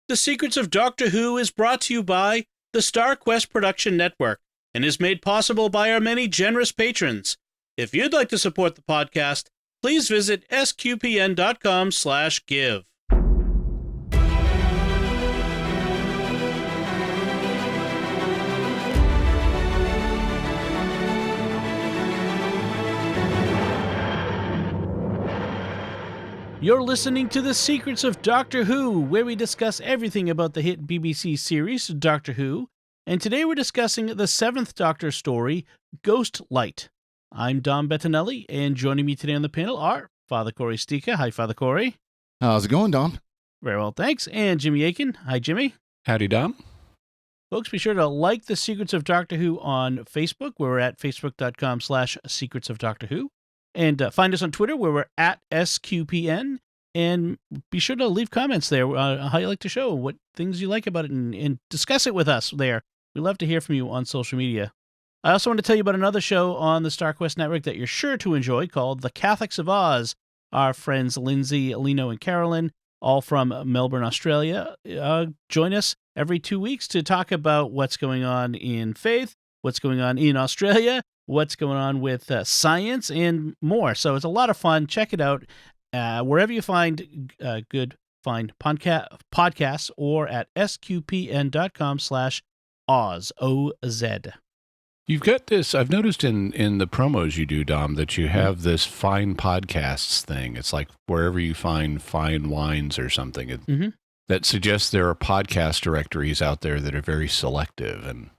The Secrets of Doctor Who is brought to you by the Star Quest Production Network and is made possible by our many generous patrons. If you'd like to support the podcast, please visit sqpn.com/give. You're listening to The Secrets of Doctor Who, where we discuss everything about the hit BBC series Doctor Who, and today we're discussing the 7th Doctor story, Ghost Light. I'm Dom Bettinelli, and joining me today on the panel are Father Cory Sticha. Hi, Father Cory. How's it going, Dom? Very well, thanks. And Jimmy Akin. Hi, Jimmy. Howdy, Dom. Folks, be sure to like The Secrets of Doctor Who on Facebook, where we're at facebook.com/Secrets of Doctor Who. And find us on Twitter, where we're at SQPN. And be sure to leave comments there, how you like the show, what things you like about it, and discuss it with us there. We love to hear from you on social media. I also want to tell you about another show on the Star Quest Network that you're sure to enjoy called The Catholics of Oz. Our friends Lindsay, Lino, and Carolyn, all from Melbourne, Australia, join us every 2 weeks to talk about what's going on in faith, what's going on in Australia, what's going on with science, and more. So it's a lot of fun. Check it out wherever you find find podcasts, or at sqpn.com/Oz, O-Z. You've got this, I've noticed in the promos you do, Dom, that you have this fine podcasts thing. It's like wherever you find fine wines or something. That suggests there are podcast directories out there that are very selective. And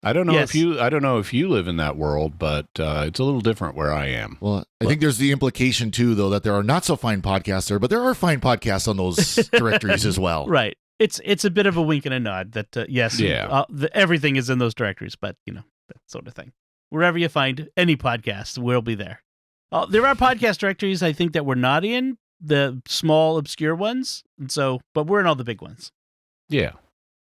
I don't know if you live in that world, but it's a little different where I am. Well, I think there's the implication too, though, that there are not so fine podcasts there, but there are fine podcasts on those directories as well. Right. It's a bit of a wink and a nod that yes, everything is in those directories, but that sort of thing. Wherever you find any podcast, we'll be there. There are podcast directories I think that we're not in, the small obscure ones, but we're in all the big ones. Yeah.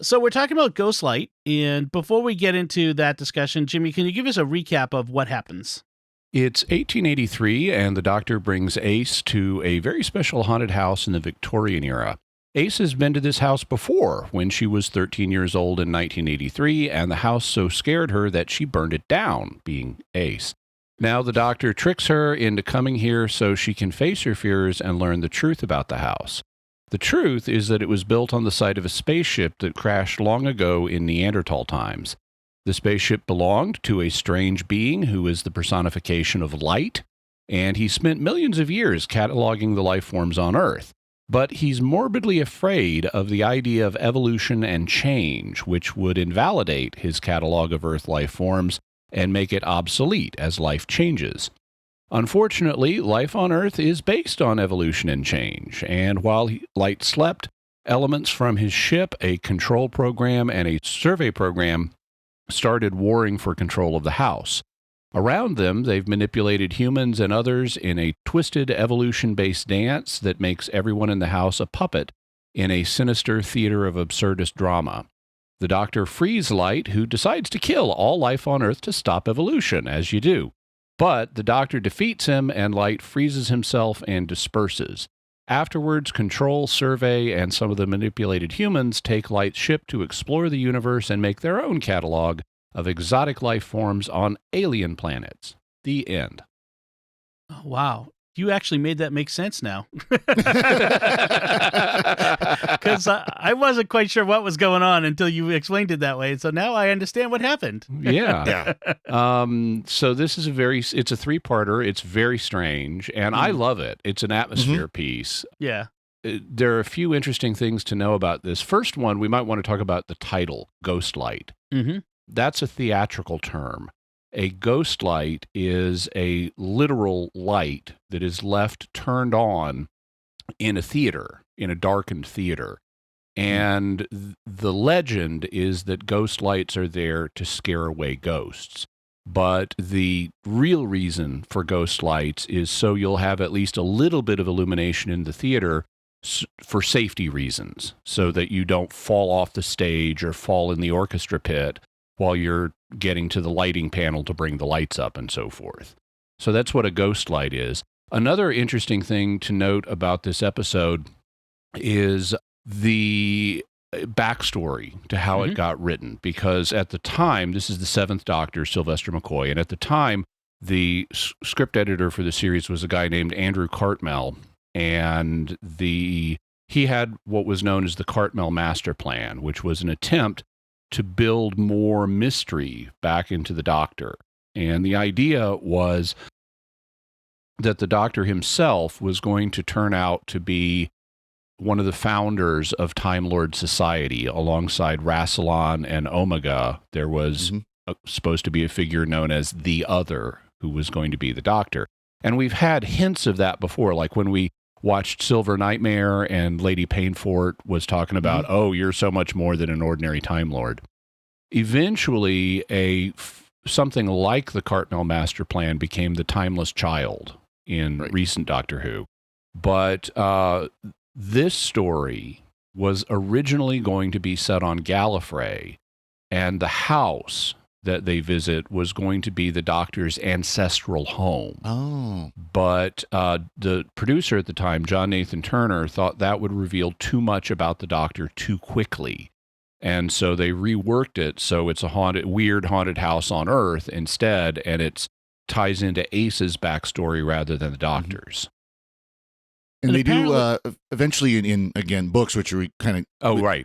So we're talking about Ghost Light, and before we get into that discussion, Jimmy, can you give us a recap of what happens? It's 1883, and the Doctor brings Ace to a very special haunted house in the Victorian era. Ace has been to this house before, when she was 13 years old in 1983, and the house so scared her that she burned it down, being Ace. Now the Doctor tricks her into coming here so she can face her fears and learn the truth about the house. The truth is that it was built on the site of a spaceship that crashed long ago in Neanderthal times. The spaceship belonged to a strange being who is the personification of light, and he spent millions of years cataloging the life forms on Earth. But he's morbidly afraid of the idea of evolution and change, which would invalidate his catalog of Earth life forms and make it obsolete as life changes. Unfortunately, life on Earth is based on evolution and change, and while Light slept, elements from his ship, a control program, and a survey program started warring for control of the house. Around them, they've manipulated humans and others in a twisted evolution-based dance that makes everyone in the house a puppet in a sinister theater of absurdist drama. The Doctor frees Light, who decides to kill all life on Earth to stop evolution, as you do. But the Doctor defeats him, and Light freezes himself and disperses. Afterwards, Control, Survey, and some of the manipulated humans take Light's ship to explore the universe and make their own catalog of exotic life forms on alien planets. The end. Oh, wow. You actually made that make sense now. Because I wasn't quite sure what was going on until you explained it that way. So now I understand what happened. Yeah. So this is it's a three-parter. It's very strange, and I love it. It's an atmosphere piece. Yeah. There are a few interesting things to know about this. First one, we might want to talk about the title, Ghost Light. That's a theatrical term. A ghost light is a literal light that is left turned on in a theater, in a darkened theater. And the legend is that ghost lights are there to scare away ghosts. But the real reason for ghost lights is so you'll have at least a little bit of illumination in the theater for safety reasons, so that you don't fall off the stage or fall in the orchestra pit while you're getting to the lighting panel to bring the lights up and so forth. So that's what a ghost light is. Another interesting thing to note about this episode is the backstory to how it got written, because at the time, this is the seventh Doctor, Sylvester McCoy, and at the time, the script editor for the series was a guy named Andrew Cartmel, and he had what was known as the Cartmel Master Plan, which was an attempt to build more mystery back into the Doctor. And the idea was that the Doctor himself was going to turn out to be one of the founders of Time Lord Society. Alongside Rassilon and Omega, there was supposed to be a figure known as the Other, who was going to be the Doctor. And we've had hints of that before, like when we watched Silver Nightmare and Lady Painfort was talking about, oh, you're so much more than an ordinary Time Lord. Eventually, something like the Cartmel Master Plan became the Timeless Child in recent Doctor Who. But this story was originally going to be set on Gallifrey, and the house that they visit was going to be the Doctor's ancestral home. Oh. But the producer at the time, John Nathan Turner, thought that would reveal too much about the Doctor too quickly. And so they reworked it so it's a weird haunted house on Earth instead, and it ties into Ace's backstory rather than the Doctor's. And they do eventually in again books, which are kind of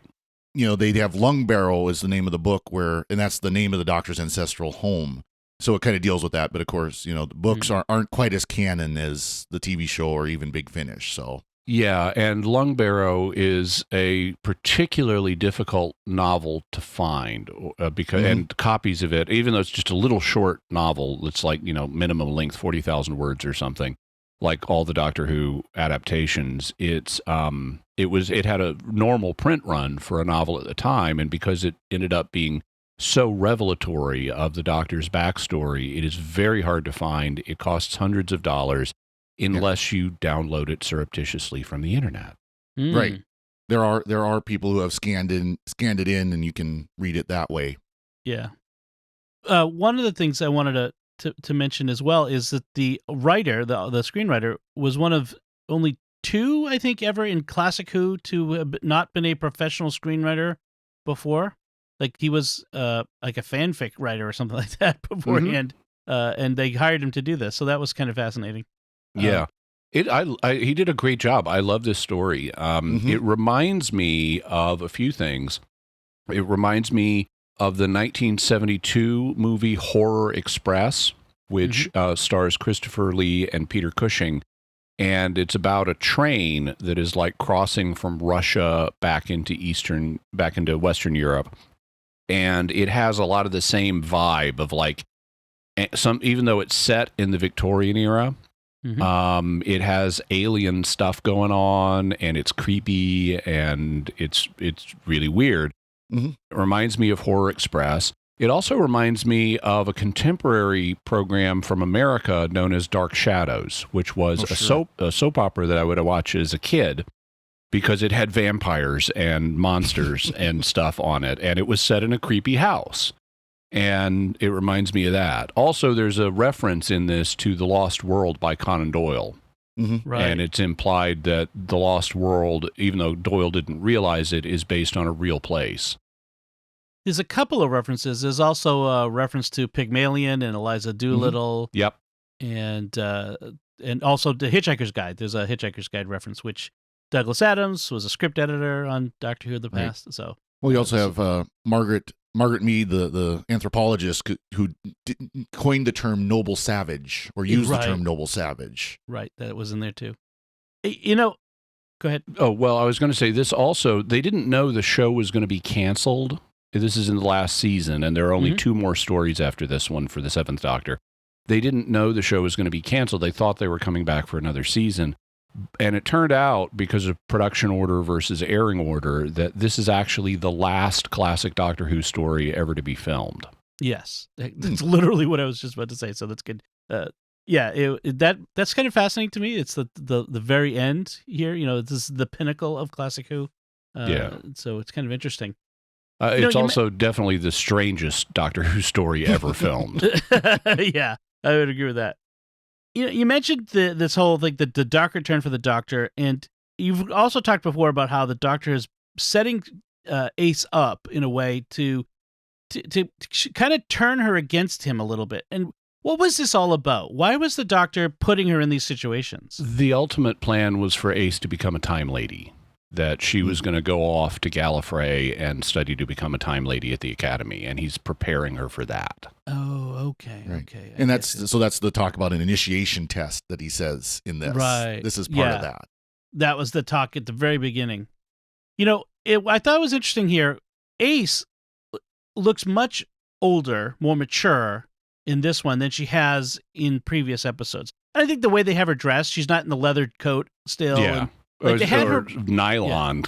they have Lung Barrow is the name of the book and that's the name of the Doctor's ancestral home. So it kind of deals with that, but of course, the books aren't quite as canon as the TV show or even Big Finish. So yeah, and Lung Barrow is a particularly difficult novel to find because and copies of it, even though it's just a little short novel, it's like minimum length 40,000 words or something. Like all the Doctor Who adaptations, it had a normal print run for a novel at the time, and because it ended up being so revelatory of the Doctor's backstory, it is very hard to find. It costs hundreds of dollars unless you download it surreptitiously from the internet. Right. There are people who have scanned it in, and you can read it that way. Yeah. One of the things I wanted to mention as well is that the writer, the screenwriter, was one of only two, I think, ever in Classic Who to have not been a professional screenwriter before. Like he was like a fanfic writer or something like that beforehand, and they hired him to do this. So that was kind of fascinating. Yeah. He did a great job. I love this story. It reminds me of a few things. It reminds me of the 1972 movie Horror Express, which stars Christopher Lee and Peter Cushing. And it's about a train that is like crossing from Russia back into Western Europe. And it has a lot of the same vibe of like even though it's set in the Victorian era, it has alien stuff going on, and it's creepy, and it's really weird. It reminds me of Horror Express. It also reminds me of a contemporary program from America known as Dark Shadows, which was a soap opera that I would watch as a kid because it had vampires and monsters and stuff on it, and it was set in a creepy house. And it reminds me of that. Also, there's a reference in this to The Lost World by Conan Doyle. Right. And it's implied that The Lost World, even though Doyle didn't realize it, is based on a real place. There's a couple of references. There's also a reference to Pygmalion and Eliza Doolittle. Yep. And also the Hitchhiker's Guide. There's a Hitchhiker's Guide reference, which Douglas Adams was a script editor on Doctor Who in the past. Right. So we also have Margaret Mead, the anthropologist who coined the term noble savage, or used the term noble savage. Right, that was in there too. Go ahead. Oh, well, I was going to say this also, they didn't know the show was going to be canceled. This is in the last season, and there are only two more stories after this one for the Seventh Doctor. They didn't know the show was going to be canceled. They thought they were coming back for another season. And it turned out, because of production order versus airing order, that this is actually the last classic Doctor Who story ever to be filmed. Yes, that's literally what I was just about to say. So that's good. That's kind of fascinating to me. It's the very end here. This is the pinnacle of Classic Who. So it's kind of interesting. It's also definitely the strangest Doctor Who story ever filmed. Yeah, I would agree with that. You mentioned this whole the dark return for the Doctor, and you've also talked before about how the Doctor is setting Ace up in a way to kind of turn her against him a little bit. And what was this all about? Why was the Doctor putting her in these situations? The ultimate plan was for Ace to become a time lady, that she was going to go off to Gallifrey and study to become a time lady at the Academy, and he's preparing her for that. Oh, okay, right. okay. And that's the talk about an initiation test that he says in this. Right. This is part of that. That was the talk at the very beginning. You know, I thought it was interesting here. Ace looks much older, more mature in this one than she has in previous episodes. And I think the way they have her dressed, she's not in the leather coat still. Yeah. And, they had her nylon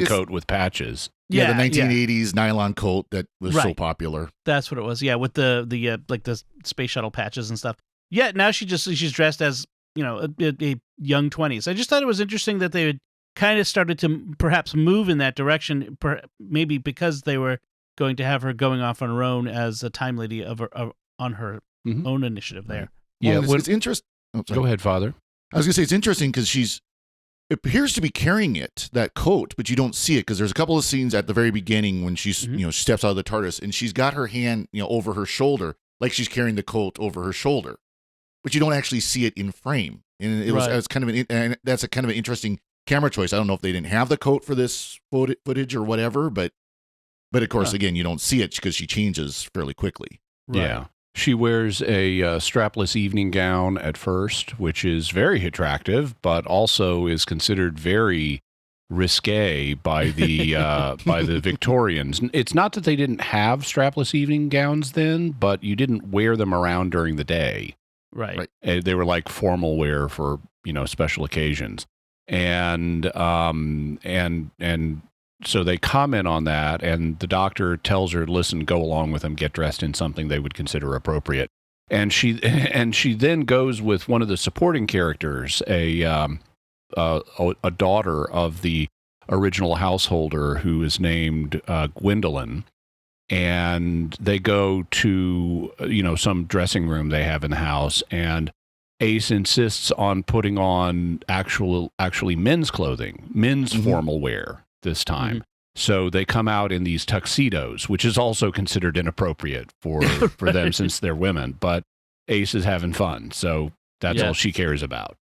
coat with patches. Yeah, the 1980s nylon coat that was so popular. That's what it was. Yeah, with the like the space shuttle patches and stuff. Yeah, now she's dressed as, you know, a young 20s. I just thought it was interesting that they had kind of started to perhaps move in that direction, maybe because they were going to have her going off on her own as a time lady on her own initiative there. Yeah, well, it's interesting. Oh, go ahead, Father. I was going to say it's interesting because it appears to be carrying that coat, but you don't see it because there's a couple of scenes at the very beginning when she's she steps out of the TARDIS and she's got her hand over her shoulder like she's carrying the coat over her shoulder, but you don't actually see it in frame. And it's kind of and that's a kind of an interesting camera choice. I don't know if they didn't have the coat for this footage or whatever, but of course, again, you don't see it because she changes fairly quickly. Right. Yeah. She wears a strapless evening gown at first, which is very attractive, but also is considered very risque by the by the Victorians. It's not that they didn't have strapless evening gowns then, but you didn't wear them around during the day. Right. They were like formal wear for, special occasions. And so they comment on that, and the Doctor tells her, listen, go along with them, get dressed in something they would consider appropriate. And she then goes with one of the supporting characters, a daughter of the original householder who is named Gwendolyn. And they go to, some dressing room they have in the house, and Ace insists on putting on actually men's clothing, men's formal wear this time. So they come out in these tuxedos, which is also considered inappropriate for them since they're women. But Ace is having fun, so that's all she cares about.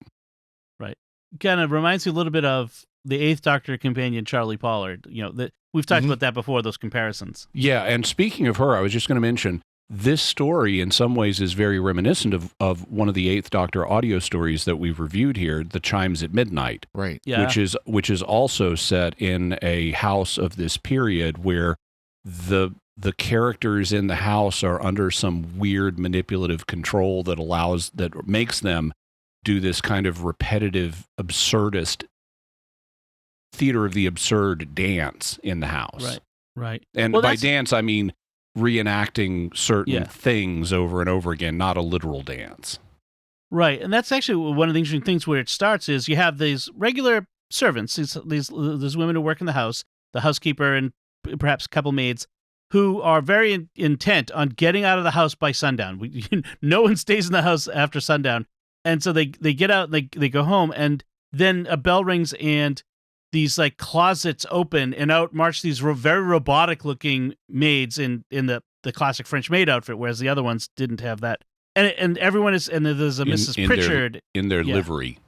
Right. Kind of reminds me a little bit of the Eighth Doctor companion, Charlie Pollard. We've talked about that before, those comparisons. Yeah, and speaking of her, I was just going to mention, this story in some ways is very reminiscent of one of the Eighth Doctor audio stories that we've reviewed here, The Chimes at Midnight. Right. Yeah. Which is also set in a house of this period where the characters in the house are under some weird manipulative control that makes them do this kind of repetitive, absurdist theater of the absurd dance in the house. Right. And by dance, I mean reenacting certain things over and over again, not a literal dance. Right, and that's actually one of the interesting things where it starts is you have these regular servants, these women who work in the house, the housekeeper and perhaps a couple maids, who are very intent on getting out of the house by sundown. No one stays in the house after sundown, and so they get out, they go home, and then a bell rings and these like closets open and out march these very robotic looking maids in the classic French maid outfit, whereas the other ones didn't have that. And everyone is, and there's a Mrs. Pritchard in their livery.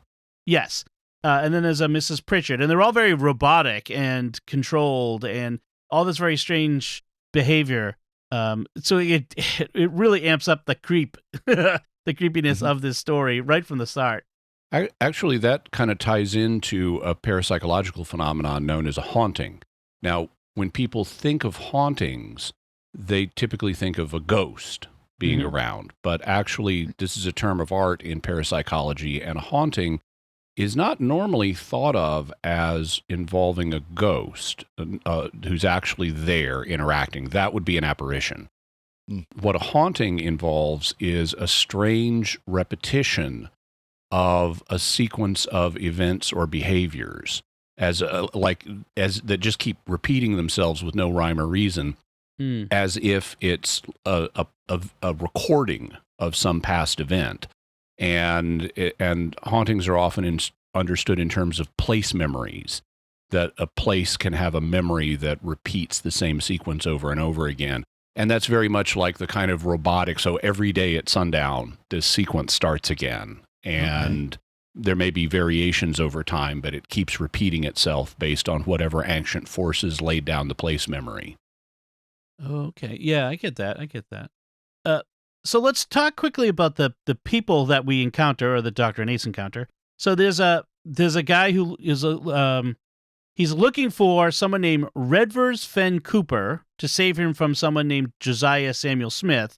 Yes. And then there's a Mrs. Pritchard, and they're all very robotic and controlled and all this very strange behavior. So it really amps up the creepiness of this story right from the start. Actually, that kind of ties into a parapsychological phenomenon known as a haunting. Now, when people think of hauntings, they typically think of a ghost being around. But actually, this is a term of art in parapsychology, and a haunting is not normally thought of as involving a ghost who's actually there interacting. That would be an apparition. What a haunting involves is a strange repetition of a sequence of events or behaviors as that just keep repeating themselves with no rhyme or reason, as if it's a recording of some past event. And hauntings are often understood in terms of place memories, that a place can have a memory that repeats the same sequence over and over again. And that's very much like the kind of robotic. So every day at sundown, this sequence starts again. And there may be variations over time, but it keeps repeating itself based on whatever ancient forces laid down the place memory. Okay. Yeah, I get that. So let's talk quickly about the people that we encounter, or the Dr. and Ace encounter. So there's a guy who is he's looking for someone named Redvers Fen Cooper to save him from someone named Josiah Samuel Smith.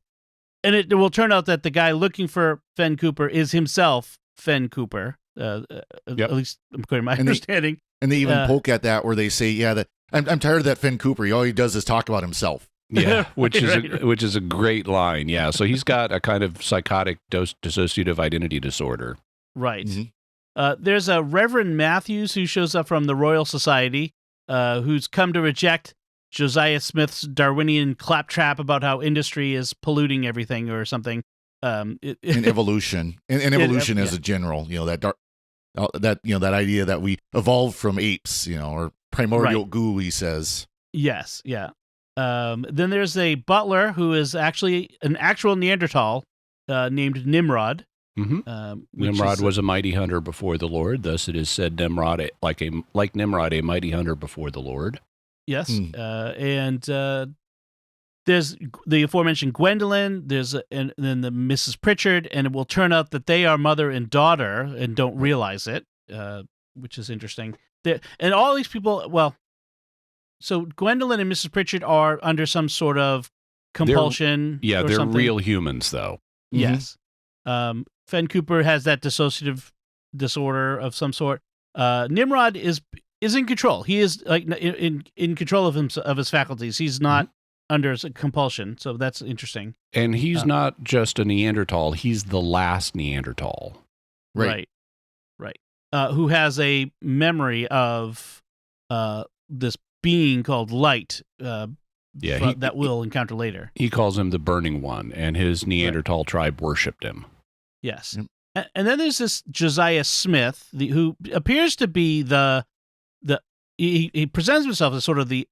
And it will turn out that the guy looking for Fen Cooper is himself Fen Cooper, at least according to my understanding. And they even poke at that where they say, that I'm tired of that Fen Cooper. All he does is talk about himself. Yeah, which is a great line. Yeah, so he's got a kind of psychotic dissociative identity disorder. Right. Mm-hmm. There's a Reverend Matthews who shows up from the Royal Society, who's come to reject Josiah Smith's Darwinian claptrap about how industry is polluting everything or something. In evolution, and evolution as a general, that idea that we evolved from apes, or primordial goo, he says. Yes, yeah. Then there's a butler who is actually an actual Neanderthal named Nimrod. Mm-hmm. Nimrod was a mighty hunter before the Lord. Thus it is said, Nimrod, like Nimrod, a mighty hunter before the Lord. Yes, and there's the aforementioned Gwendolyn. And then the Mrs. Pritchard, and it will turn out that they are mother and daughter and don't realize it, which is interesting. And all these people, so Gwendolyn and Mrs. Pritchard are under some sort of compulsion. They're something. Real humans, though. Yes. Fen Cooper has that dissociative disorder of some sort. Nimrod is in control. He is like in control of his faculties. He's not under compulsion, so that's interesting. And he's not just a Neanderthal. He's the last Neanderthal. Right. Who has a memory of this being called Light that we'll encounter later. He calls him the Burning One, and his Neanderthal tribe worshipped him. Yes. And then there's this Josiah Smith, who appears to be he presents himself as sort of the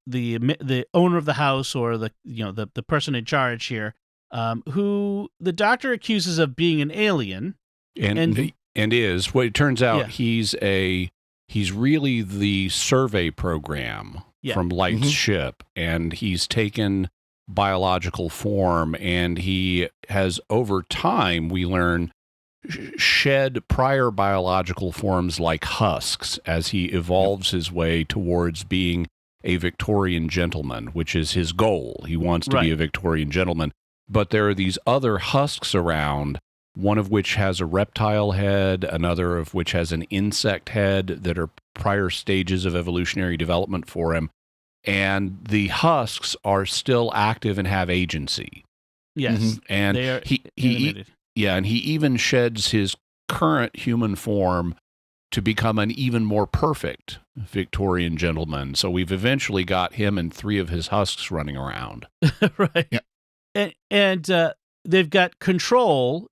owner of the house, or the person in charge here, who the doctor accuses of being an alien. And is. Well, it turns out he's really the survey program from Light's ship, and he's taken biological form, and he has, over time, we learn, shed prior biological forms like husks as he evolves his way towards being a Victorian gentleman, which is his goal. He wants to be a Victorian gentleman. But there are these other husks around, one of which has a reptile head, another of which has an insect head, that are prior stages of evolutionary development for him. And the husks are still active and have agency. Yes. And they are animated. And he even sheds his current human form to become an even more perfect Victorian gentleman. So we've eventually got him and 3 of his husks running around. Right. Yeah. And they've got control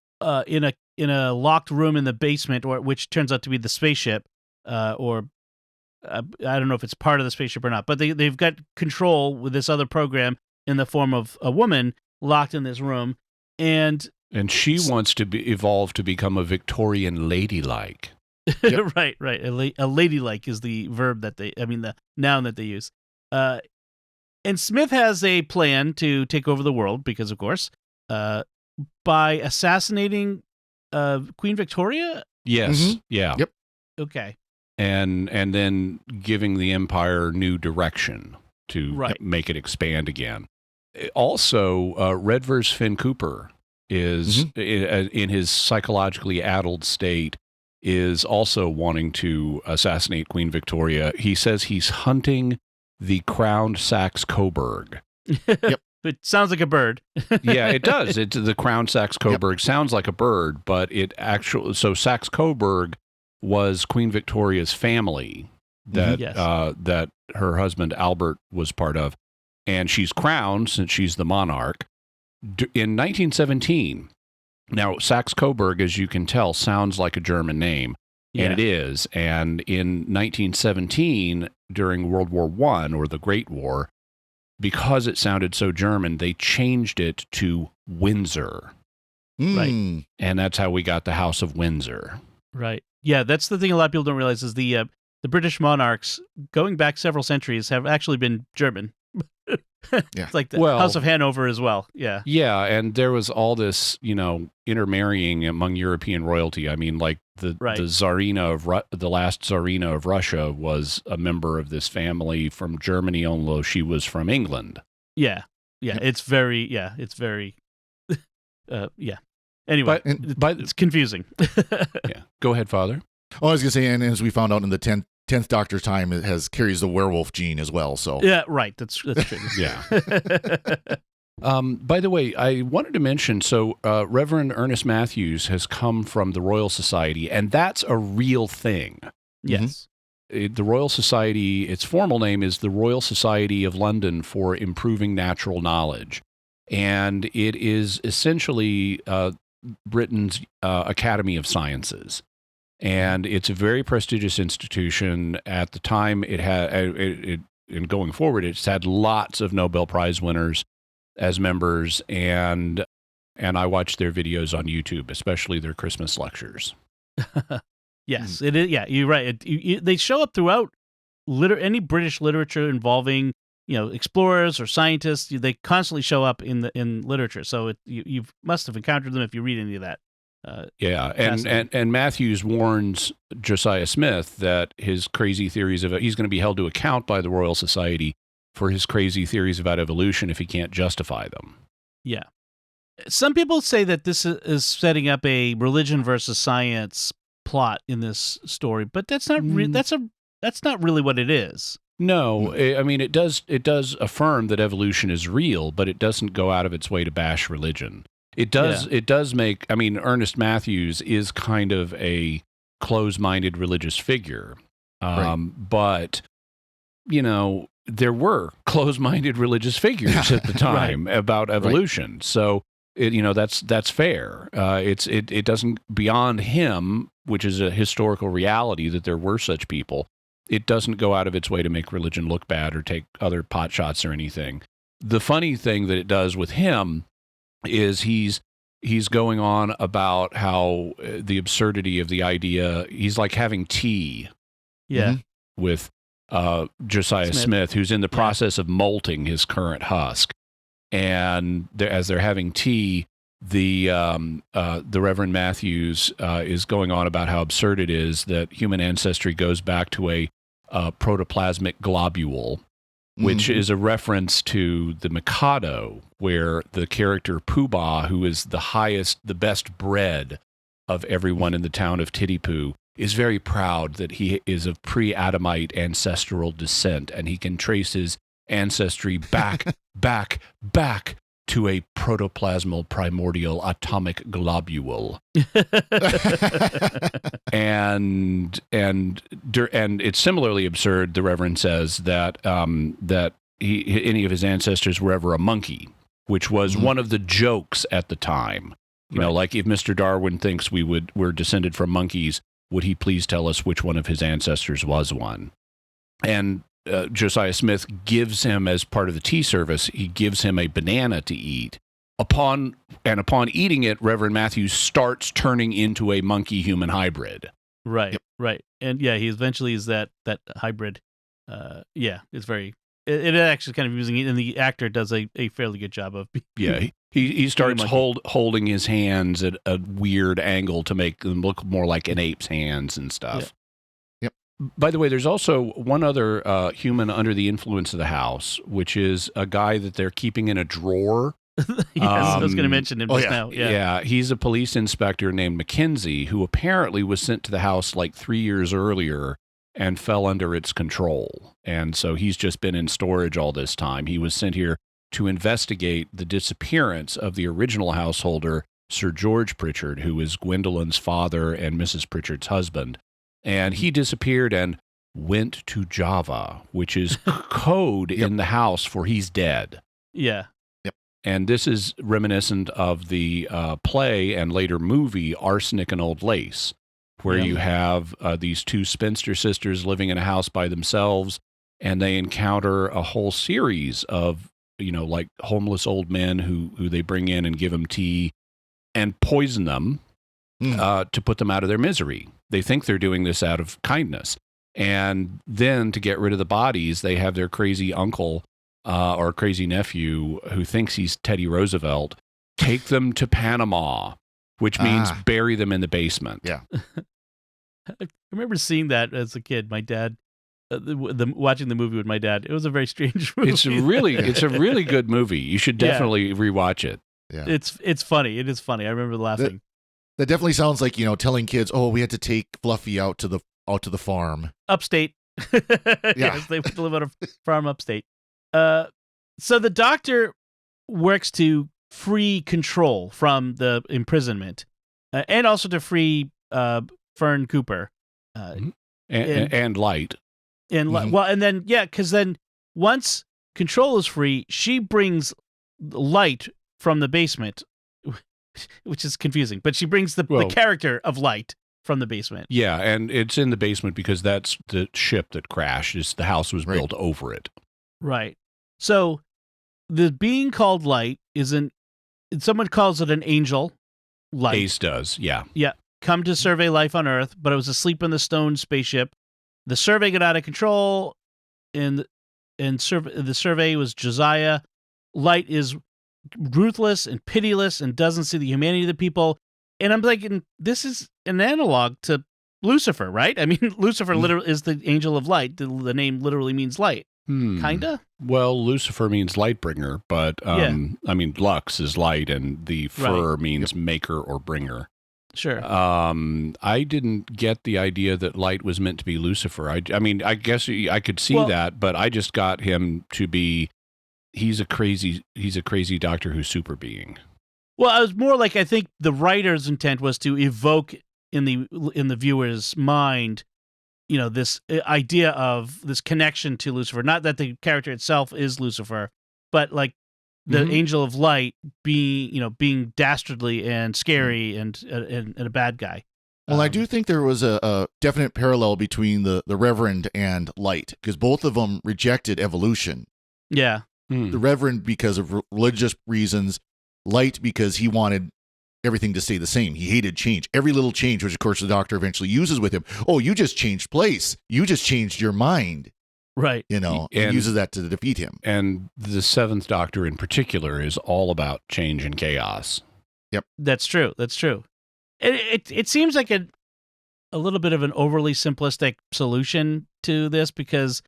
in a locked room in the basement, which turns out to be the spaceship, or I don't know if it's part of the spaceship or not. But they've got control with this other program in the form of a woman locked in this room, and she wants to evolve to become a Victorian ladylike. Yep. Right. A ladylike is the verb the noun that they use. And Smith has a plan to take over the world because, of course, by assassinating Queen Victoria. Yes. Mm-hmm. Yeah. Yep. Okay. And then giving the empire new direction to make it expand again. Also, Redvers Fen Cooper is in his psychologically addled state, is also wanting to assassinate Queen Victoria. He says he's hunting the crowned Saxe Coburg. Yep. It sounds like a bird. Yeah, it does. The crowned Saxe Coburg sounds like a bird, but so Saxe Coburg was Queen Victoria's family that her husband Albert was part of, and she's crowned since she's the monarch. In 1917, now Saxe Coburg, as you can tell, sounds like a German name. And it is. And in 1917, during World War I, or the Great War, because it sounded so German, they changed it to Windsor. Right. And that's how we got the House of Windsor. Right. Yeah, that's the thing a lot of people don't realize is the British monarchs, going back several centuries, have actually been German. It's like the House of Hanover as well. Yeah. Yeah, and there was all this, intermarrying among European royalty. I mean, like the Tsarina the last Tsarina of Russia was a member of this family from Germany, although she was from England. Yeah. Yeah. It's very. Anyway, it's confusing. Yeah. Go ahead, Father. Oh, I was going to say, and as we found out in the 10th Doctor's time, it carries the werewolf gene as well. So yeah, right. That's true. Yeah. By the way, I wanted to mention, Reverend Ernest Matthews has come from the Royal Society, and that's a real thing. Yes. The Royal Society, its formal name is the Royal Society of London for Improving Natural Knowledge. And it is essentially Britain's Academy of Sciences. And it's a very prestigious institution. At the time, and going forward, it's had lots of Nobel Prize winners as members, and I watch their videos on YouTube, especially their Christmas lectures. Yes, it is. Yeah, you're right. They show up throughout any British literature involving explorers or scientists. They constantly show up in literature. So you must have encountered them if you read any of that. And Matthews warns Josiah Smith that his crazy theories he's going to be held to account by the Royal Society for his crazy theories about evolution if he can't justify them. Yeah. Some people say that this is setting up a religion versus science plot in this story, but that's not that's not really what it is. No, I mean it does affirm that evolution is real, but it doesn't go out of its way to bash religion. It does make, I mean, Ernest Matthews is kind of a close-minded religious figure. But, there were close-minded religious figures at the time about evolution. Right. So, that's fair. It doesn't, beyond him, which is a historical reality that there were such people, it doesn't go out of its way to make religion look bad or take other pot shots or anything. The funny thing that it does with him is he's going on about how the absurdity of the idea. He's like having tea, with Josiah Smith, who's in the process of molting his current husk, and as they're having tea, the Reverend Matthews is going on about how absurd it is that human ancestry goes back to a protoplasmic globule, which is a reference to the Mikado, where the character Pooh-Bah, who is the best bred of everyone in the town of Titipu, is very proud that he is of pre-Adamite ancestral descent, and he can trace his ancestry back to a protoplasmal primordial atomic globule. and it's similarly absurd, the Reverend says, that any of his ancestors were ever a monkey, which was one of the jokes at the time. You know, like if Mr. Darwin thinks we're descended from monkeys, would he please tell us which one of his ancestors was one? And Josiah Smith gives him, as part of the tea service, he gives him a banana to eat. Upon eating it, Reverend Matthews starts turning into a monkey-human hybrid. Right, right. And he eventually is that hybrid. It's very... It actually kind of amusing, and the actor does a fairly good job of... He starts holding his hands at a weird angle to make them look more like an ape's hands and stuff. Yeah. Yep. By the way, there's also one other human under the influence of the house, which is a guy that they're keeping in a drawer. I was going to mention him just now. Yeah, he's a police inspector named Mackenzie, who apparently was sent to the house like 3 years earlier and fell under its control. And so he's just been in storage all this time. He was sent here to investigate the disappearance of the original householder, Sir George Pritchard, who is Gwendolyn's father and Mrs. Pritchard's husband. And he disappeared and went to Java, which is code in the house for he's dead. Yeah. Yep. And this is reminiscent of the play and later movie Arsenic and Old Lace, where you have these two spinster sisters living in a house by themselves, and they encounter a whole series of, like homeless old men who they bring in and give them tea and poison them to put them out of their misery. They think they're doing this out of kindness. And then to get rid of the bodies, they have their crazy uncle or crazy nephew who thinks he's Teddy Roosevelt take them to Panama, which means bury them in the basement. Yeah. I remember seeing that as a kid. My dad, watching the movie with my dad. It was a very strange movie. It's a really good movie. You should definitely rewatch it. Yeah. It's funny. It is funny. I remember laughing. That definitely sounds like, telling kids, "Oh, we had to take Fluffy out to the farm." Upstate. Yes, they live on a farm upstate. So the doctor works to free Control from the imprisonment, and also to free Fern Cooper, and Light. And then because then once Control is free, she brings Light from the basement, which is confusing. But she brings the character of Light from the basement. Yeah, and it's in the basement because that's the ship that crashed. The house was built over it. Right. So the being called Light someone calls it an angel. Light. Ace does, yeah. Yeah. Come to survey life on Earth, but it was asleep in the stone spaceship. The survey got out of control, and the survey was Josiah. Light is ruthless and pitiless and doesn't see the humanity of the people. And I'm thinking, this is an analog to Lucifer, right? I mean, Lucifer literally is the angel of light. The name literally means light. Kinda? Well, Lucifer means light bringer, but I mean, Lux is light, and the fur means maker or bringer. Sure. I didn't get the idea that Light was meant to be Lucifer. I mean, I guess I could see that, but I just got him to be he's a crazy Doctor Who super being. Well, I was more like, I think the writer's intent was to evoke in the viewer's mind, this idea of this connection to Lucifer. Not that the character itself is Lucifer, but like the angel of light being dastardly and scary and a bad guy. Well, I do think there was a definite parallel between the Reverend and Light, because both of them rejected evolution. Yeah. The Reverend because of religious reasons, Light because he wanted everything to stay the same. He hated change. Every little change, which of course the Doctor eventually uses with him. Oh, you just changed place. You just changed your mind. Right. And uses that to defeat him. And the Seventh Doctor in particular is all about change and chaos. Yep. That's true. It seems like a little bit of an overly simplistic solution to this, because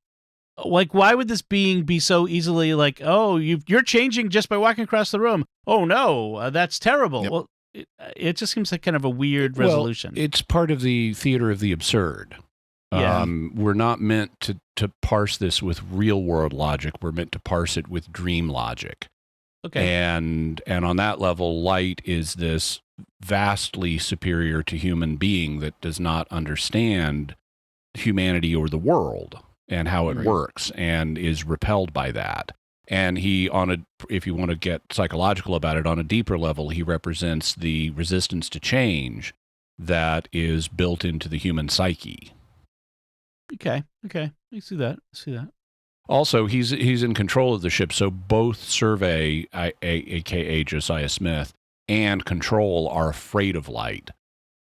like, why would this being be so easily like, oh, you're changing just by walking across the room? Oh no, that's terrible. Yep. Well, it just seems like kind of a weird resolution. It's part of the theater of the absurd. Yeah. We're not meant to parse this with real world logic. We're meant to parse it with dream logic. Okay. And on that level, Light is this vastly superior to human being that does not understand humanity or the world and how it works, and is repelled by that. And if you want to get psychological about it, on a deeper level, he represents the resistance to change that is built into the human psyche. Okay. I see that. Also, he's in control of the ship, so both Survey, aka Josiah Smith, and Control are afraid of Light.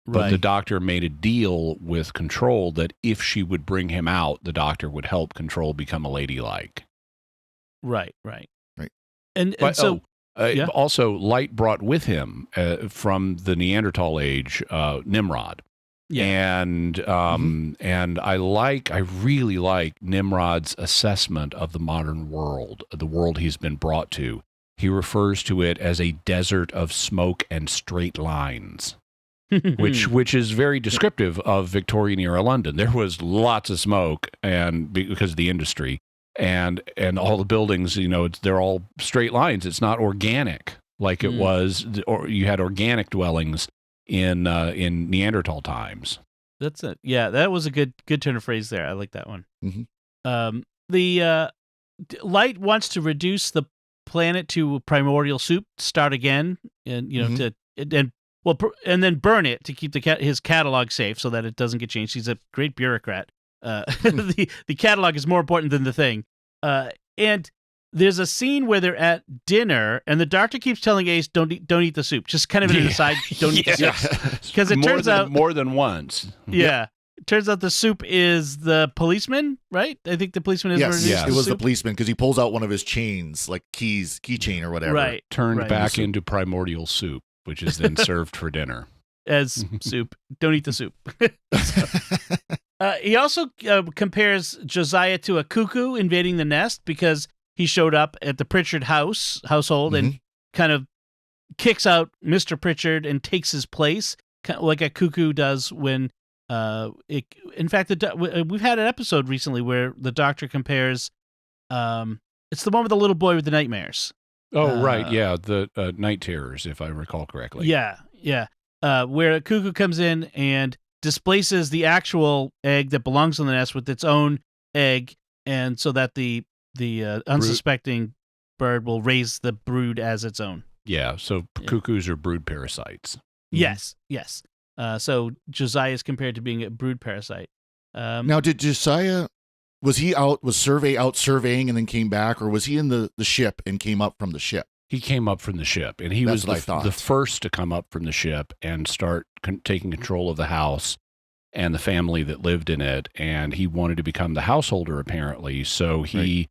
But the Doctor made a deal with Control that if she would bring him out, the Doctor would help Control become a ladylike. Right. And yeah. Also, Light brought with him from the Neanderthal age Nimrod. Yeah. And I really like Nimrod's assessment of the modern world, the world he's been brought to. He refers to it as a desert of smoke and straight lines. which is very descriptive of Victorian era London. There was lots of smoke, and because of the industry, and all the buildings, they're all straight lines. It's not organic like it was, or you had organic dwellings in Neanderthal times. That's it. Yeah, that was a good turn of phrase there. I like that one. Mm-hmm. The Light wants to reduce the planet to primordial soup, start again, and and Well, and then burn it to keep his catalog safe so that it doesn't get changed. He's a great bureaucrat. The catalog is more important than the thing. And there's a scene where they're at dinner, and the doctor keeps telling Ace, "Don't eat the soup." Just kind of an aside, don't eat the soup, because it turns out more than once. Yeah, it turns out the soup is the policeman, right? I think the policeman is. Yes, it was the policeman because he pulls out one of his chains, like keychain or whatever. Right, turned back into primordial soup, which is then served for dinner as soup. Don't eat the soup. He also compares Josiah to a cuckoo invading the nest because he showed up at the Pritchard household and kind of kicks out Mr. Pritchard and takes his place, kind of like a cuckoo does when. In fact, we've had an episode recently where the doctor compares. It's the one with the little boy with the nightmares. Oh, right, yeah, the night terrors, if I recall correctly. Yeah. Where a cuckoo comes in and displaces the actual egg that belongs in the nest with its own egg, and so that the unsuspecting bird will raise the brood as its own. Yeah, so cuckoos are brood parasites. Yes. So Josiah is compared to being a brood parasite. Now, did Josiah, was Survey out surveying and then came back, or was he in the ship and came up from the ship? He came up from the ship, and he was the first to come up from the ship and start taking control of the house and the family that lived in it, and he wanted to become the householder, apparently, so he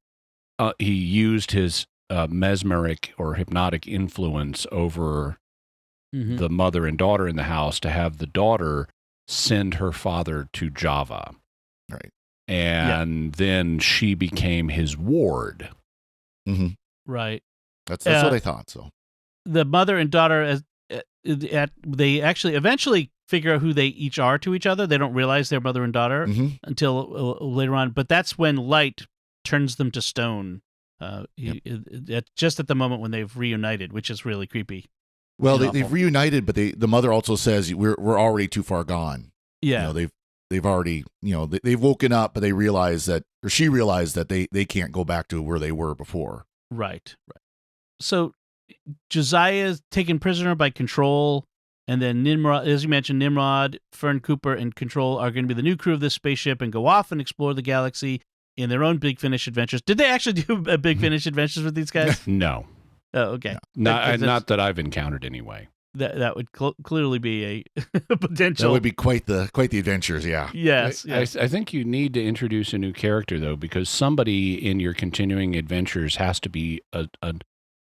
used his mesmeric or hypnotic influence over the mother and daughter in the house to have the daughter send her father to Java. Right. And then she became his ward. Mm-hmm. Right. That's what I thought. So the mother and daughter, they actually eventually figure out who they each are to each other. They don't realize they're mother and daughter until later on. But that's when Light turns them to stone. Just at the moment when they've reunited, which is really creepy. Well, they've reunited, but the mother also says we're already too far gone. Yeah, they've already they've woken up, but they realize that, or she realized that they can't go back to where they were before. Right. So Josiah is taken prisoner by Control, and then Nimrod, as you mentioned, Nimrod, Fern Cooper, and Control are going to be the new crew of this spaceship and go off and explore the galaxy in their own Big Finish adventures. Did they actually do a Big Finish adventures with these guys? No. Oh, okay. Not that I've encountered anyway. That would clearly be a potential. That would be quite the adventures, yeah. Yes. I think you need to introduce a new character, though, because somebody in your continuing adventures has to be a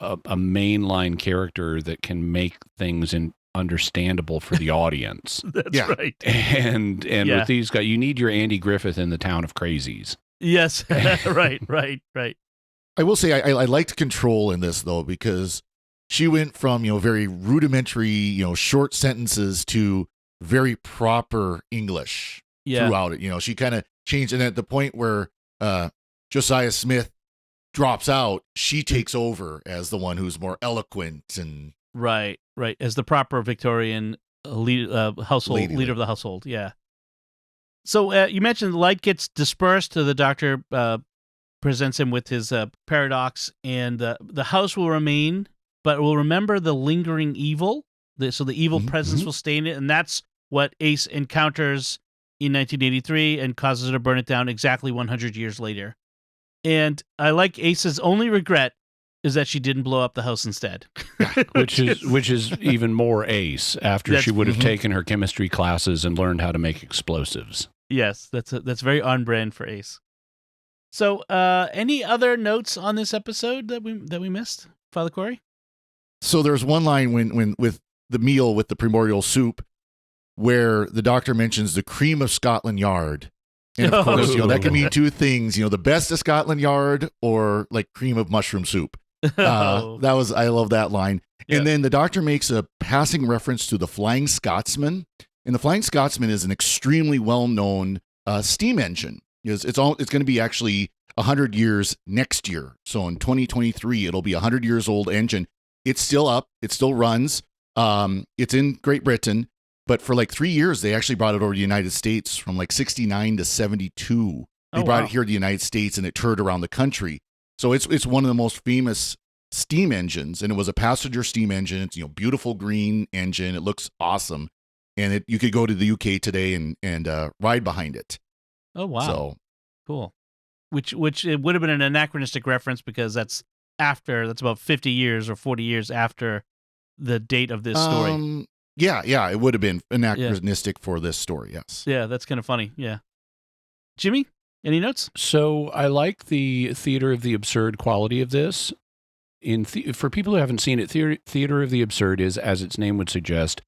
mainline character that can make things understandable for the audience. That's right. And with these guys, you need your Andy Griffith in the Town of Crazies. Yes. Right. I will say I liked Control in this, though, because she went from very rudimentary short sentences to very proper English throughout it. She kind of changed, and at the point where Josiah Smith drops out, she takes over as the one who's more eloquent and right as the proper Victorian leader of the household. Yeah. So you mentioned Light gets dispersed. The doctor presents him with his paradox, and the house will remain, but will remember the lingering evil. So the evil presence will stay in it, and that's what Ace encounters in 1983 and causes her to burn it down exactly 100 years later. And I like Ace's only regret is that she didn't blow up the house instead. which is even more Ace after she would have taken her chemistry classes and learned how to make explosives. Yes, that's very on brand for Ace. So, any other notes on this episode that we missed, Father Cory? So there's one line when with the meal with the primordial soup where the doctor mentions the cream of Scotland Yard. And of course, that can mean two things, the best of Scotland Yard or like cream of mushroom soup. I love that line. Yeah. And then the doctor makes a passing reference to the Flying Scotsman. And the Flying Scotsman is an extremely well-known steam engine. It's going to be actually 100 years next year. So in 2023, it'll be a 100 years old engine. It's still up. It still runs. It's in Great Britain. But for like 3 years, they actually brought it over to the United States from like 69 to 72. They brought it here to the United States, and it toured around the country. So it's one of the most famous steam engines, and it was a passenger steam engine. It's, beautiful green engine. It looks awesome. And you could go to the UK today and ride behind it. Oh, wow. So cool. Which it would have been an anachronistic reference because that's about 50 years or 40 years after the date of this story. Yeah, it would have been anachronistic for this story, yes. Yeah, that's kind of funny, yeah. Jimmy, any notes? So I like the theater of the absurd quality of this. For people who haven't seen it, theater of the absurd is, as its name would suggest,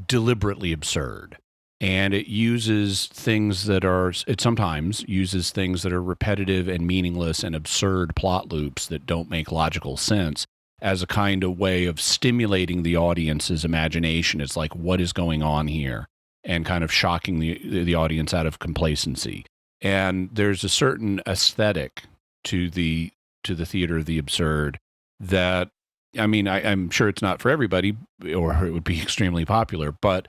deliberately absurd. And it sometimes uses things that are repetitive and meaningless and absurd plot loops that don't make logical sense as a kind of way of stimulating the audience's imagination. It's like, what is going on here? And kind of shocking the audience out of complacency. And there's a certain aesthetic to the theater of the absurd that, I mean, I'm sure it's not for everybody, or it would be extremely popular, but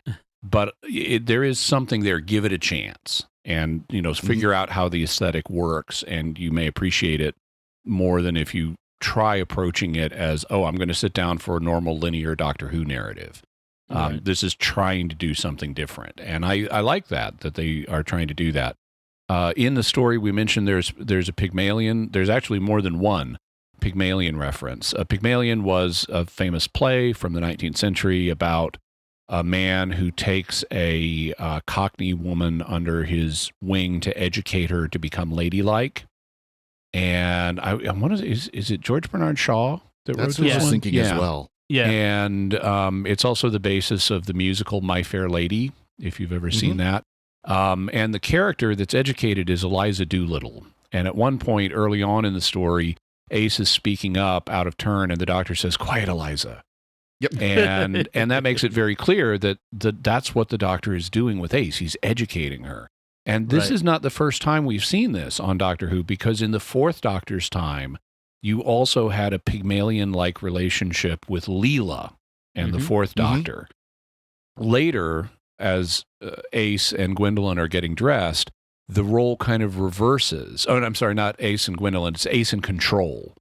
there is something there. Give it a chance, and figure out how the aesthetic works, and you may appreciate it more than if you try approaching it as, I'm going to sit down for a normal linear Doctor Who narrative. Right. This is trying to do something different, and I like that they are trying to do that. In the story, we mentioned there's a Pygmalion. There's actually more than one Pygmalion reference. Pygmalion was a famous play from the 19th century about a man who takes a Cockney woman under his wing to educate her to become ladylike. And I wonder, is it George Bernard Shaw that wrote this one? That's what I was thinking as well. Yeah. And it's also the basis of the musical My Fair Lady, if you've ever seen that. And the character that's educated is Eliza Doolittle. And at one point early on in the story, Ace is speaking up out of turn, and the doctor says, "Quiet, Eliza." Yep. And that makes it very clear that that's what the doctor is doing with Ace. He's educating her. And this is not the first time we've seen this on Doctor Who, because in the fourth Doctor's time, you also had a Pygmalion-like relationship with Leela and the fourth Doctor. Later, as Ace and Gwendolyn are getting dressed, the role kind of reverses. Oh, I'm sorry, not Ace and Gwendolyn. It's Ace and Control.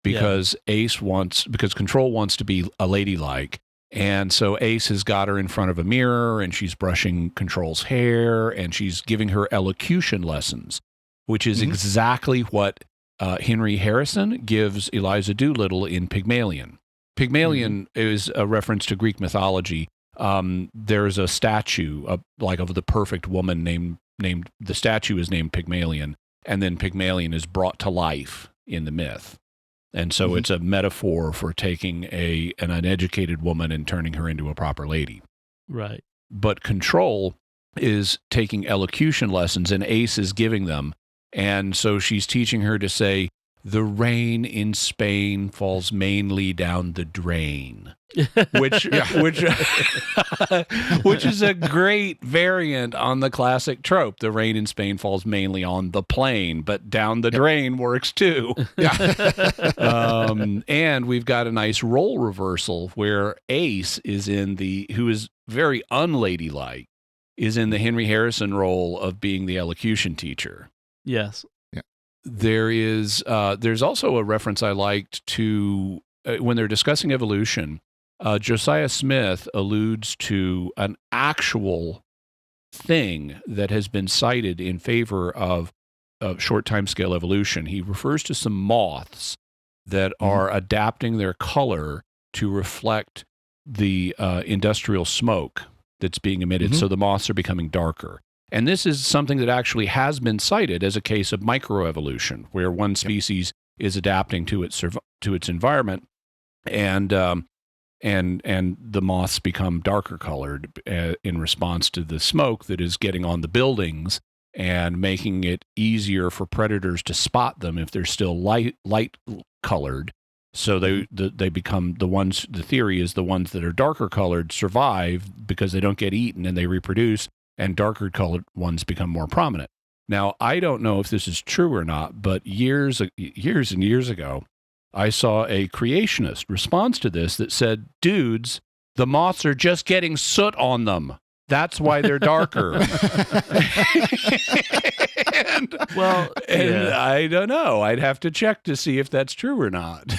Because because Control wants to be a ladylike. And so Ace has got her in front of a mirror, and she's brushing Control's hair, and she's giving her elocution lessons, which is exactly what Henry Harrison gives Eliza Doolittle in Pygmalion. Pygmalion is a reference to Greek mythology. There's a statue of the perfect woman named the statue is named Pygmalion, and then Pygmalion is brought to life in the myth. And so it's a metaphor for taking an uneducated woman and turning her into a proper lady. Right. But Control is taking elocution lessons, and Ace is giving them. And so she's teaching her to say, "The rain in Spain falls mainly down the drain," which is a great variant on the classic trope. The rain in Spain falls mainly on the plain, but down the drain works too. And we've got a nice role reversal where Ace who is very unladylike, is in the Henry Harrison role of being the elocution teacher. Yes. There's also a reference I liked to when they're discussing evolution. Josiah Smith alludes to an actual thing that has been cited in favor of short timescale evolution. He refers to some moths that are adapting their color to reflect the industrial smoke that's being emitted. So the moths are becoming darker. And this is something that actually has been cited as a case of microevolution, where one species is adapting to its environment, and the moths become darker colored in response to the smoke that is getting on the buildings and making it easier for predators to spot them if they're still light colored. So they become the ones. The theory is the ones that are darker colored survive because they don't get eaten and they reproduce, and darker colored ones become more prominent. Now, I don't know if this is true or not, but years and years ago, I saw a creationist response to this that said, "Dudes, the moths are just getting soot on them. That's why they're darker." and I don't know. I'd have to check to see if that's true or not.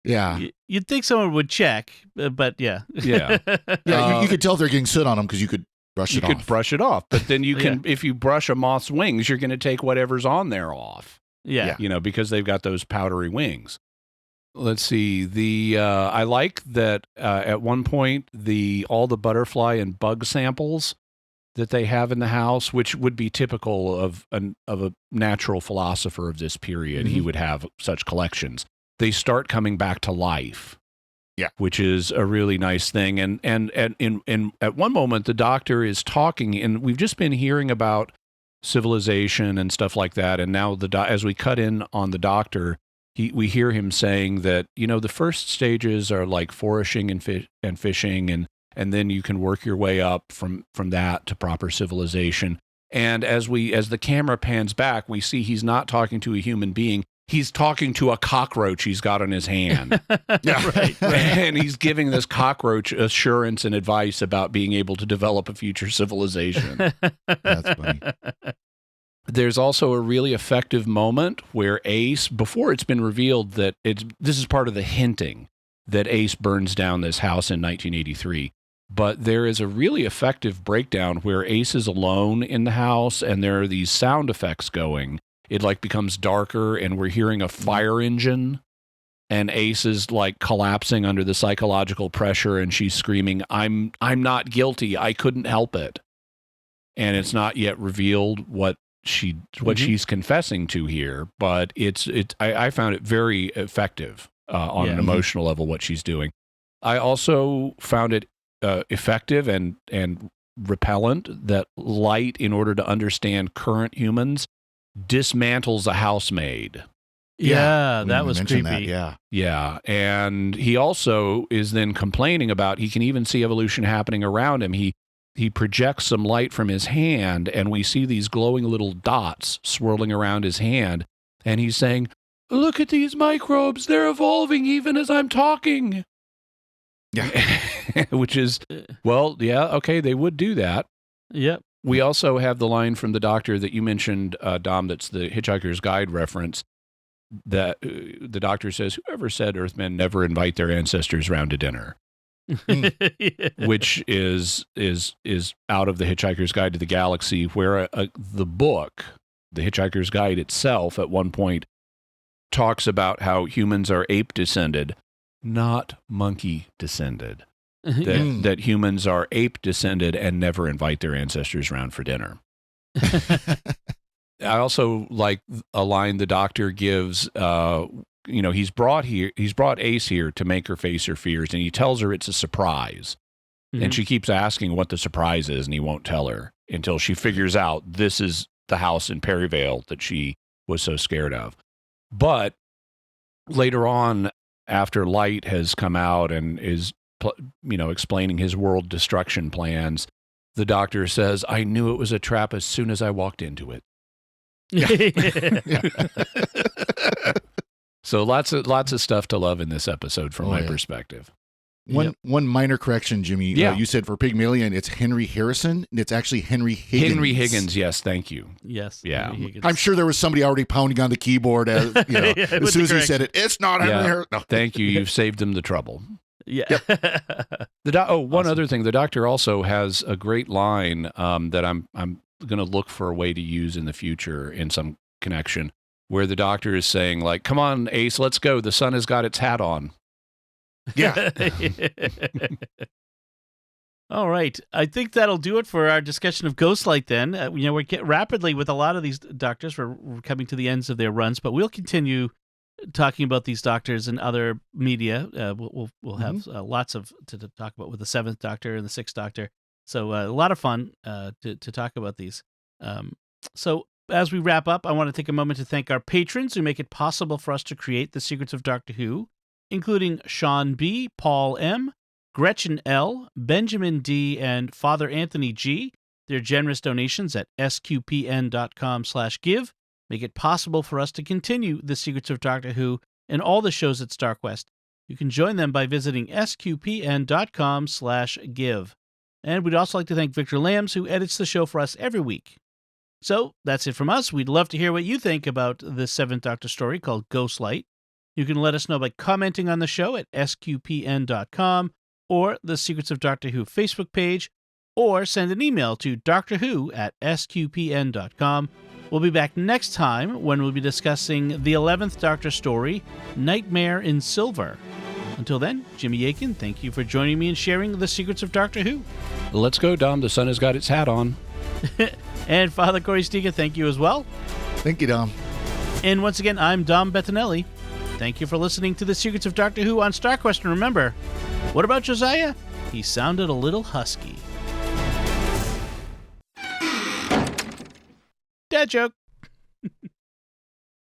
Yeah. You'd think someone would check, but yeah. Yeah. Yeah, you could tell if they're getting soot on them because you could brush it off. You could brush it off, but then you can, if you brush a moth's wings, you're going to take whatever's on there off. Yeah. Because they've got those powdery wings. Let's see. I like that at one point all the butterfly and bug samples that they have in the house, which would be typical of a natural philosopher of this period. He would have such collections. They start coming back to life. Yeah, which is a really nice thing. And at one moment, the doctor is talking, and we've just been hearing about civilization and stuff like that. And now as we cut in on the doctor, we hear him saying that, the first stages are like foraging and fishing, and then you can work your way up from that to proper civilization. And as the camera pans back, we see he's not talking to a human being. He's talking to a cockroach he's got on his hand. Yeah, right. And he's giving this cockroach assurance and advice about being able to develop a future civilization. That's funny. There's also a really effective moment where Ace, before it's been revealed that this is part of the hinting that Ace burns down this house in 1983. But there is a really effective breakdown where Ace is alone in the house and there are these sound effects going. It becomes darker and we're hearing a fire engine and Ace is collapsing under the psychological pressure and she's screaming, I'm not guilty. I couldn't help it. And it's not yet revealed what she's confessing to here, but I found it very effective on an emotional level, what she's doing. I also found it effective and repellent that Light, in order to understand current humans, dismantles a housemaid. Yeah, that was creepy. That, yeah. And he also is then complaining about, he can even see evolution happening around him. He projects some light from his hand, and we see these glowing little dots swirling around his hand. And he's saying, look at these microbes. They're evolving even as I'm talking. Yeah. Which is, well, yeah, okay, they would do that. Yep. We also have the line from the doctor that you mentioned, Dom, that's the Hitchhiker's Guide reference, that the doctor says, whoever said Earthmen never invite their ancestors round to dinner? Which is out of the Hitchhiker's Guide to the Galaxy, where the book, the Hitchhiker's Guide itself, at one point talks about how humans are ape descended, not monkey descended. That humans are ape descended and never invite their ancestors round for dinner. I also like a line the doctor gives. He's brought Ace here to make her face her fears, and he tells her it's a surprise. And she keeps asking what the surprise is, and he won't tell her until she figures out this is the house in Perryvale that she was so scared of. But later on, after Light has come out and is explaining his world destruction plans, the doctor says, I knew it was a trap as soon as I walked into it. So lots of stuff to love in this episode from my perspective. One minor correction, Jimmy. You said for Pygmalion, it's Henry Harrison, and it's actually Henry Higgins. Henry Higgins, yes, thank you. Yes. Yeah. I'm sure there was somebody already pounding on the keyboard as soon as he said it. It's not Henry Harrison. No. Thank you. You've saved them the trouble. Yeah. Yep. One other thing. The doctor also has a great line that I'm going to look for a way to use in the future in some connection, where the doctor is saying, come on, Ace, let's go. The sun has got its hat on. Yeah. All right. I think that'll do it for our discussion of Ghostlight then. We're getting rapidly with a lot of these doctors. We're coming to the ends of their runs, but we'll continue talking about these doctors and other media. We'll have lots to talk about with the 7th Doctor and the 6th Doctor. So a lot of fun to talk about these. So as we wrap up, I want to take a moment to thank our patrons who make it possible for us to create The Secrets of Doctor Who, including Sean B., Paul M., Gretchen L., Benjamin D., and Father Anthony G. Their generous donations at sqpn.com/give make it possible for us to continue The Secrets of Doctor Who and all the shows at StarQuest. You can join them by visiting sqpn.com/give. And we'd also like to thank Victor Lambs, who edits the show for us every week. So that's it from us. We'd love to hear what you think about the 7th Doctor story called Ghostlight. You can let us know by commenting on the show at sqpn.com or the Secrets of Doctor Who Facebook page, or send an email to drwho@sqpn.com. We'll be back next time when we'll be discussing the 11th Doctor story, Nightmare in Silver. Until then, Jimmy Akin, thank you for joining me and sharing the Secrets of Doctor Who. Let's go, Dom. The sun has got its hat on. And Father Cory Sticha, thank you as well. Thank you, Dom. And once again, I'm Dom Bettinelli. Thank you for listening to the Secrets of Doctor Who on StarQuest. And remember, what about Josiah? He sounded a little husky. Dad joke.